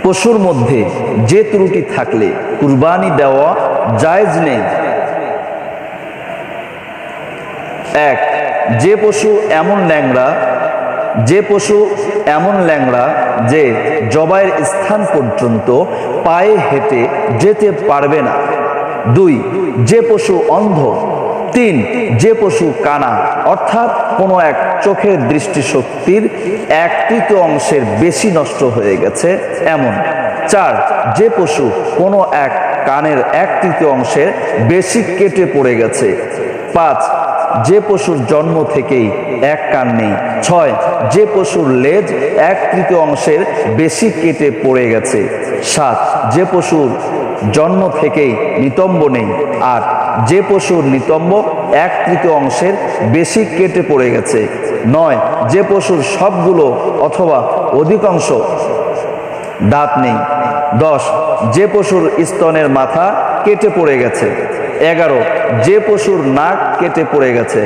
পশুর মধ্যে যে ত্রুটি থাকলে কুরবানি দেওয়া জায়েজ নেই। এক, যে পশু এমন ল্যাংড়া যে জবাইয়ের স্থান পর্যন্ত পায়ে হেঁটে যেতে পারবে না। দুই, যে পশু অন্ধ। তিন, যে পশু কানা অর্থাৎ কোনো এক চোখের দৃষ্টিশক্তির 1/3 অংশের বেশি নষ্ট হয়ে গেছে এমন। চার, যে পশু কোনো এক কানের 1/3 অংশের বেশি কেটে পড়ে গেছে। পাঁচ, যে পশুর জন্ম থেকেই এক কান নেই। ছয়, যে পশুর লেজ 1/3 অংশের বেশি কেটে পড়ে গেছে। সাত, যে পশুর জন্ম থেকেই নিতম্ব নেই। আট, যে পশুর নিতম্ব 1/3 অংশের বেশি কেটে পড়ে গেছে। নয়, যে পশুর সবগুলো অথবা অধিকাংশ দাঁত নেই। 10, যে পশুর স্তনের মাথা কেটে পড়ে গেছে। 11, যে পশুর নাক কেটে পড়ে গেছে।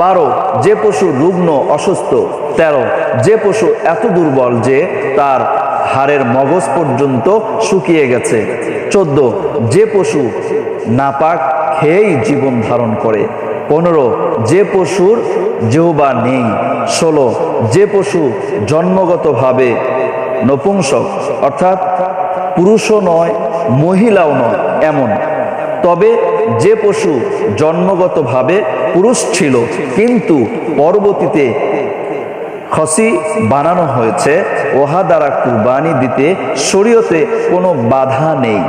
12, যে পশু রুগ্ন অসুস্থ। 13, যে পশু এত দুর্বল যে তার হাড়ের মগজ পর্যন্ত শুকিয়ে গেছে। 14, যে পশু নাপাক খেয়েই জীবন ধারণ করে। 15, যে পশুর জিহ্বা নেই। 16, যে পশু জন্মগতভাবে নপুংসক অর্থাৎ পুরুষও নয় মহিলাও নয় এমন। তবে যে পশু জন্মগতভাবে পুরুষ ছিল কিন্তু পরবর্তীতে খসি বানানো হয়েছে, উহা দ্বারা কুরবানি দিতে শরীয়তে কোনো বাধা নেই।